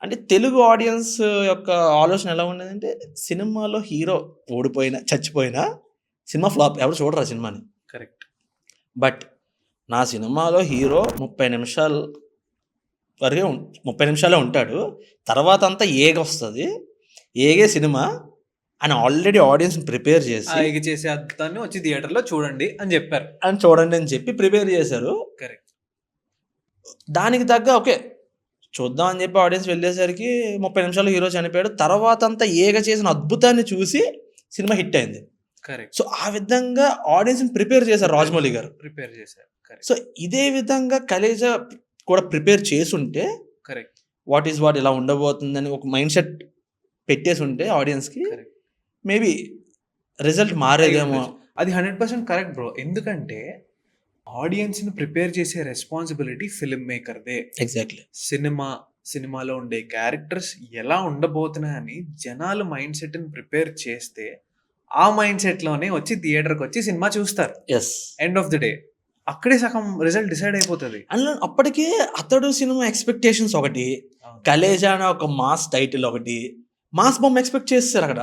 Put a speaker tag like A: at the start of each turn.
A: అంటే తెలుగు ఆడియన్స్ యొక్క ఆలోచన ఎలా ఉండేదంటే, సినిమాలో హీరో ఓడిపోయినా, చచ్చిపోయినా సినిమా ఫ్లాప్. ఎవరు చూడరు ఆ సినిమాని.
B: కరెక్ట్.
A: బట్ నా సినిమాలో హీరో 30 నిమిషాలు వరకే 30 నిమిషాలే ఉంటాడు. తర్వాతంతా ఏగొస్తది. ఏగే సినిమా అని ఆల్రెడీ ఆడియన్స్‌ని ప్రిపేర్
B: ఆ
A: చేసి
B: ఎగ చేసే అద్దాన్ని వచ్చి థియేటర్‌లో చూడండి అని జెప్పారు.
A: అని చూడండి అని చెప్పి ప్రిపేర్ చేశారు.
B: కరెక్ట్.
A: దానికి తగ్గ ఓకే. చూద్దాం అని చెప్పి ఆడియన్స్ వెళ్ళేసరికి 30 నిమిషాల్లో హీరో చనిపోయాడు. తర్వాతంతా ఏగ చేసిన అద్భుతాన్ని చూసి సినిమా హిట్ అయింది.
B: కరెక్ట్.
A: సో, ఆ విధంగా ఆడియన్స్‌ని ప్రిపేర్ చేశారు రాజమౌళి గారు.
B: ప్రిపేర్ చేశారు. కరెక్ట్.
A: సో, ఇదే విధంగా 'కలేజా' కూడా ప్రిపేర్ చేసుంటే
B: కరెక్ట్.
A: వాట్ ఈస్ వాట్ ఇలా ఉండబోతుందని ఒక మైండ్ సెట్ పెట్టేసుంటే ఆడియన్స్‌కి
B: కరెక్ట్.
A: Maybe result మారేదేమో.
B: అది 100% కరెక్ట్ బ్రో. ఎందుకంటే ఆడియన్స్‌ని ప్రిపేర్ చేసే రెస్పాన్సిబిలిటీ ఫిల్మ్ మేకర్‌దే.
A: ఎగ్జాక్ట్‌లీ.
B: సినిమాలో ఉండే క్యారెక్టర్స్ ఎలా ఉండబోతున్నాయని జనాలు మైండ్ సెట్‌ని ప్రిపేర్ చేస్తే, ఆ మైండ్ సెట్‌లోనే వచ్చి థియేటర్‌కొచ్చి సినిమా చూస్తారు.
A: Yes.
B: End of the day. అక్కడే సగం రిజల్ట్ డిసైడ్ అయిపోతది.
A: అందులో అప్పటికే 'అతడు' సినిమా ఎక్స్‌పెక్టేషన్స్ ఒకటి,
B: అవును.
A: 'కలేజా' అనే ఒక మాస్ టైటిల్ ఒకటి, మాస్ బొమ్మ ఎక్స్‌పెక్ట్ చేసేసారక్కడ.